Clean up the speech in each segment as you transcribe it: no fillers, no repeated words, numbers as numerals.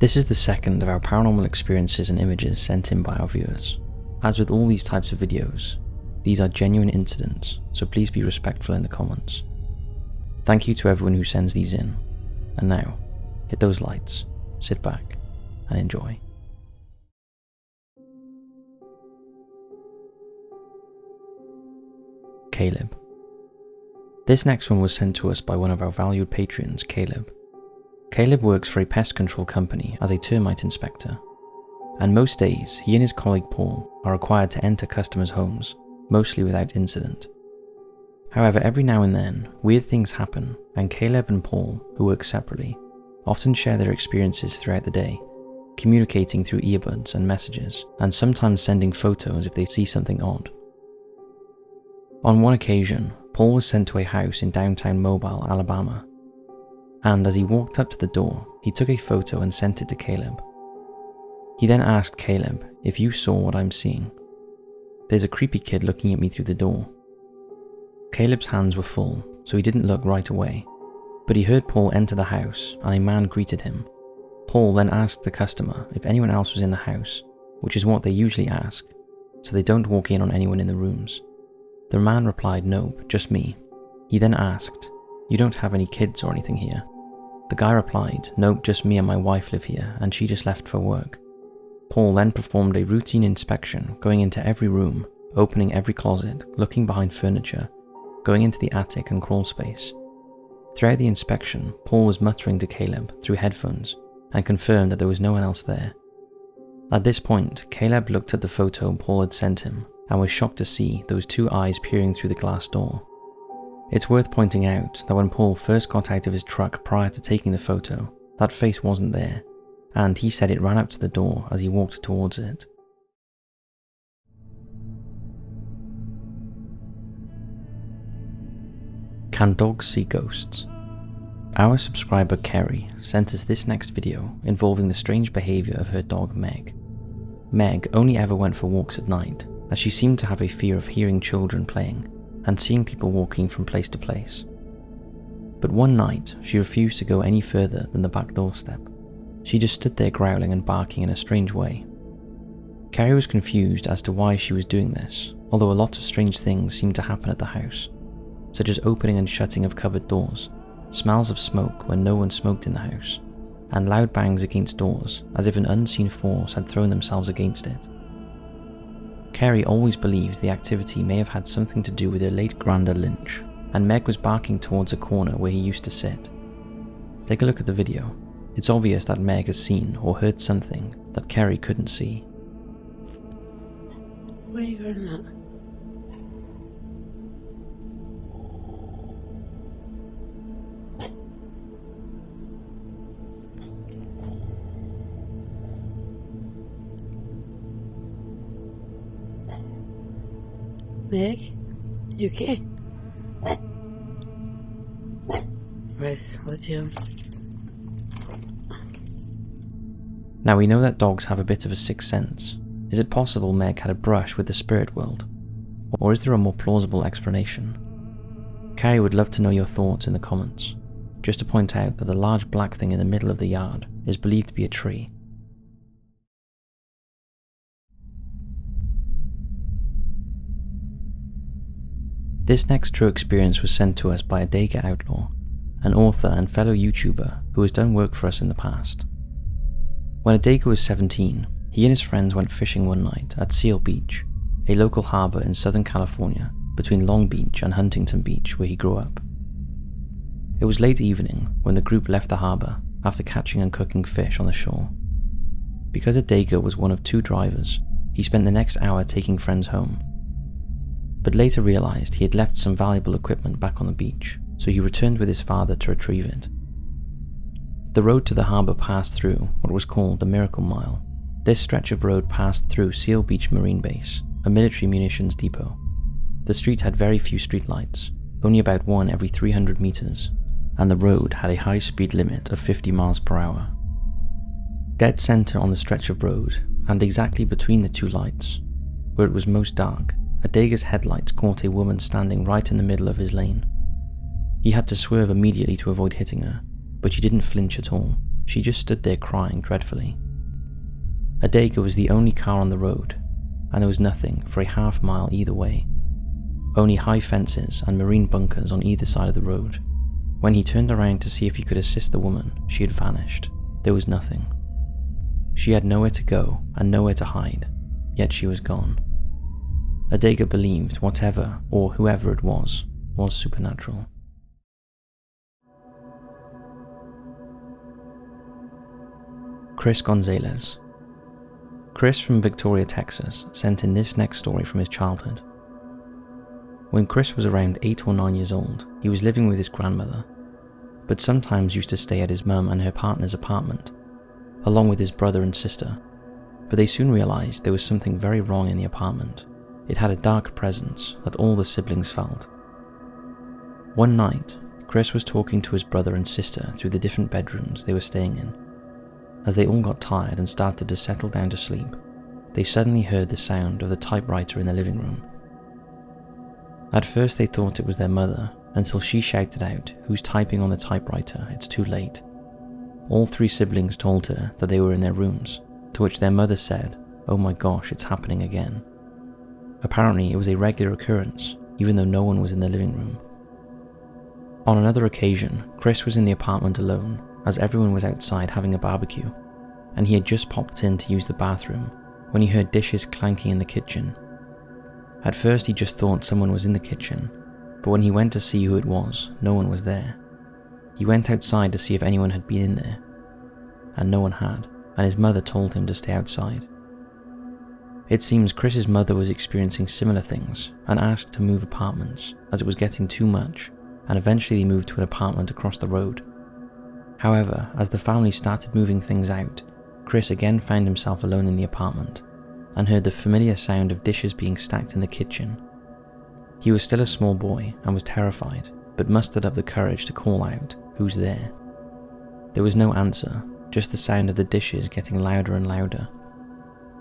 This is the second of our paranormal experiences and images sent in by our viewers. As with all these types of videos, these are genuine incidents, so please be respectful in the comments. Thank you to everyone who sends these in. And now, hit those lights, sit back, and enjoy. Caleb. This next one was sent to us by one of our valued patrons, Caleb. Caleb works for a pest control company as a termite inspector, and most days he and his colleague Paul are required to enter customers' homes, mostly without incident. However, every now and then, weird things happen, and Caleb and Paul, who work separately, often share their experiences throughout the day, communicating through earbuds and messages, and sometimes sending photos if they see something odd. On one occasion, Paul was sent to a house in downtown Mobile, Alabama, and as he walked up to the door, he took a photo and sent it to Caleb. He then asked Caleb, "If you saw what I'm seeing. There's a creepy kid looking at me through the door." Caleb's hands were full, so he didn't look right away, but he heard Paul enter the house and a man greeted him. Paul then asked the customer if anyone else was in the house, which is what they usually ask, so they don't walk in on anyone in the rooms. The man replied, "Nope, just me." He then asked, "You don't have any kids or anything here?" The guy replied, "Nope, just me and my wife live here, and she just left for work." Paul then performed a routine inspection, going into every room, opening every closet, looking behind furniture, going into the attic and crawl space. Throughout the inspection, Paul was muttering to Caleb through headphones and confirmed that there was no one else there. At this point, Caleb looked at the photo Paul had sent him and was shocked to see those two eyes peering through the glass door. It's worth pointing out that when Paul first got out of his truck prior to taking the photo, that face wasn't there, and he said it ran up to the door as he walked towards it. Can dogs see ghosts? Our subscriber Kerry sent us this next video involving the strange behaviour of her dog Meg. Meg only ever went for walks at night, as she seemed to have a fear of hearing children playing and seeing people walking from place to place. But one night, she refused to go any further than the back doorstep. She just stood there growling and barking in a strange way. Carrie was confused as to why she was doing this, although a lot of strange things seemed to happen at the house, such as opening and shutting of cupboard doors, smells of smoke when no one smoked in the house, and loud bangs against doors as if an unseen force had thrown themselves against it. Carrie always believes the activity may have had something to do with her late Granda Lynch, and Meg was barking towards a corner where he used to sit. Take a look at the video. It's obvious that Meg has seen or heard something that Carrie couldn't see. Where are you going at? Meg? You okay? Right, I'll let you. Now we know that dogs have a bit of a sixth sense. Is it possible Meg had a brush with the spirit world? Or is there a more plausible explanation? Carrie would love to know your thoughts in the comments. Just to point out that the large black thing in the middle of the yard is believed to be a tree. This next true experience was sent to us by Adega Outlaw, an author and fellow YouTuber who has done work for us in the past. When Adega was 17, he and his friends went fishing one night at Seal Beach, a local harbour in Southern California between Long Beach and Huntington Beach where he grew up. It was late evening when the group left the harbour after catching and cooking fish on the shore. Because Adega was one of two drivers, he spent the next hour taking friends home, but later realised he had left some valuable equipment back on the beach, so he returned with his father to retrieve it. The road to the harbour passed through what was called the Miracle Mile. This stretch of road passed through Seal Beach Marine Base, a military munitions depot. The street had very few streetlights, only about one every 300 metres, and the road had a high-speed limit of 50 miles per hour. Dead centre on the stretch of road, and exactly between the two lights, where it was most dark, Adega's headlights caught a woman standing right in the middle of his lane. He had to swerve immediately to avoid hitting her, but she didn't flinch at all, she just stood there crying dreadfully. Adega was the only car on the road, and there was nothing for a half-mile either way. Only high fences and marine bunkers on either side of the road. When he turned around to see if he could assist the woman, she had vanished. There was nothing. She had nowhere to go and nowhere to hide, yet she was gone. Adega believed whatever or whoever it was supernatural. Chris Gonzales. Chris from Victoria, Texas, sent in this next story from his childhood. When Chris was around 8 or 9 years old, he was living with his grandmother, but sometimes used to stay at his mum and her partner's apartment, along with his brother and sister. But they soon realized there was something very wrong in the apartment. It had a dark presence that all the siblings felt. One night, Chris was talking to his brother and sister through the different bedrooms they were staying in. As they all got tired and started to settle down to sleep, they suddenly heard the sound of the typewriter in the living room. At first they thought it was their mother, until she shouted out, "Who's typing on the typewriter? It's too late." All 3 siblings told her that they were in their rooms, to which their mother said, "Oh my gosh, it's happening again." Apparently it was a regular occurrence, even though no one was in the living room. On another occasion, Chris was in the apartment alone, as everyone was outside having a barbecue, and he had just popped in to use the bathroom when he heard dishes clanking in the kitchen. At first he just thought someone was in the kitchen, but when he went to see who it was, no one was there. He went outside to see if anyone had been in there, and no one had, and his mother told him to stay outside. It seems Chris's mother was experiencing similar things and asked to move apartments as it was getting too much, and eventually they moved to an apartment across the road. However, as the family started moving things out, Chris again found himself alone in the apartment and heard the familiar sound of dishes being stacked in the kitchen. He was still a small boy and was terrified, but mustered up the courage to call out, "Who's there?" There was no answer, just the sound of the dishes getting louder and louder.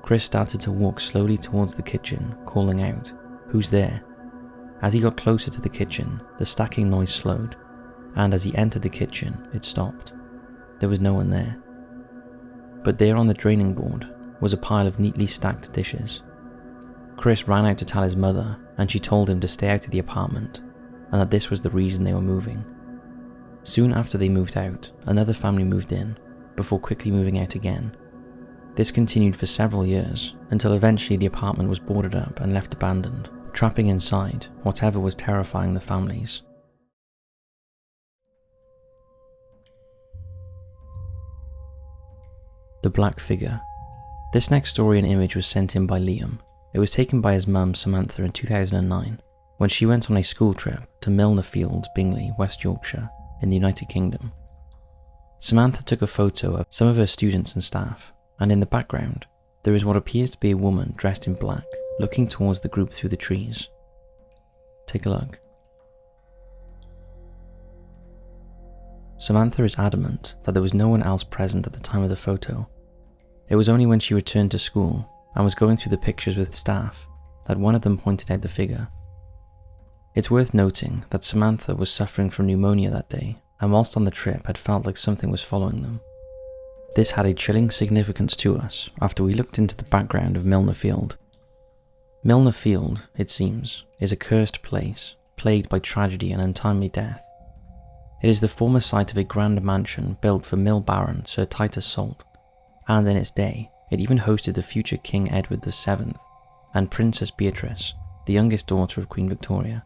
Chris started to walk slowly towards the kitchen, calling out, "Who's there?" As he got closer to the kitchen, the stacking noise slowed, and as he entered the kitchen, it stopped. There was no one there. But there on the draining board was a pile of neatly stacked dishes. Chris ran out to tell his mother, and she told him to stay out of the apartment, and that this was the reason they were moving. Soon after they moved out, another family moved in, before quickly moving out again. This continued for several years, until eventually the apartment was boarded up and left abandoned, trapping inside whatever was terrifying the families. The Black Figure. This next story and image was sent in by Liam. It was taken by his mum Samantha in 2009, when she went on a school trip to Milner Fields, Bingley, West Yorkshire, in the United Kingdom. Samantha took a photo of some of her students and staff, and in the background, there is what appears to be a woman dressed in black, looking towards the group through the trees. Take a look. Samantha is adamant that there was no one else present at the time of the photo. It was only when she returned to school and was going through the pictures with staff that one of them pointed out the figure. It's worth noting that Samantha was suffering from pneumonia that day, and whilst on the trip had felt like something was following them. This had a chilling significance to us after we looked into the background of Milner Field. Milner Field, it seems, is a cursed place, plagued by tragedy and untimely death. It is the former site of a grand mansion built for Mill Baron Sir Titus Salt, and in its day, it even hosted the future King Edward VII and Princess Beatrice, the youngest daughter of Queen Victoria.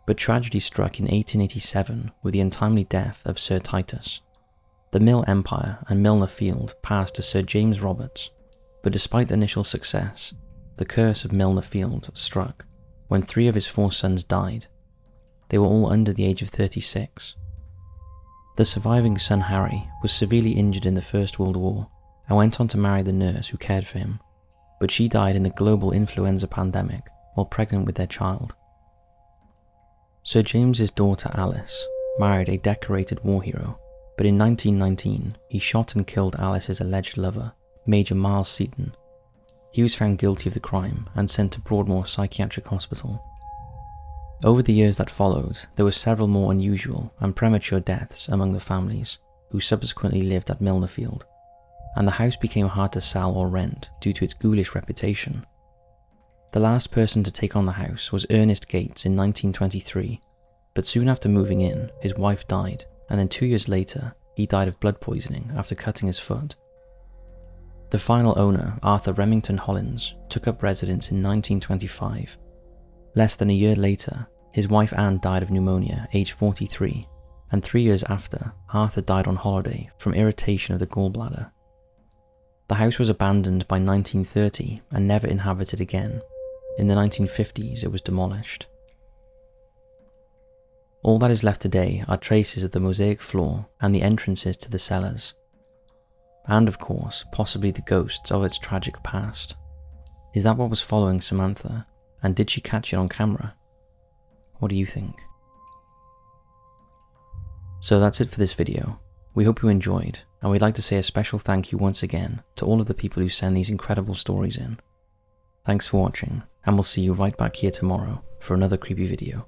But tragedy struck in 1887 with the untimely death of Sir Titus. The Mill Empire and Milner Field passed to Sir James Roberts, but despite the initial success, the curse of Milner Field struck when 3 of his 4 sons died. They were all under the age of 36. The surviving son Harry was severely injured in the First World War and went on to marry the nurse who cared for him, but she died in the global influenza pandemic while pregnant with their child. Sir James's daughter Alice married a decorated war hero, but in 1919 he shot and killed Alice's alleged lover, Major Miles Seaton. He was found guilty of the crime and sent to Broadmoor Psychiatric Hospital. Over the years that followed, there were several more unusual and premature deaths among the families, who subsequently lived at Milnerfield, and the house became hard to sell or rent due to its ghoulish reputation. The last person to take on the house was Ernest Gates in 1923, but soon after moving in, his wife died, and then 2 years later, he died of blood poisoning after cutting his foot. The final owner, Arthur Remington Hollins, took up residence in 1925. Less than a year later, his wife Anne died of pneumonia, aged 43, and 3 years after, Arthur died on holiday from irritation of the gallbladder. The house was abandoned by 1930 and never inhabited again. In the 1950s, it was demolished. All that is left today are traces of the mosaic floor and the entrances to the cellars. And of course, possibly the ghosts of its tragic past. Is that what was following Samantha? And did she catch it on camera? What do you think? So that's it for this video. We hope you enjoyed, and we'd like to say a special thank you once again to all of the people who send these incredible stories in. Thanks for watching, and we'll see you right back here tomorrow for another creepy video.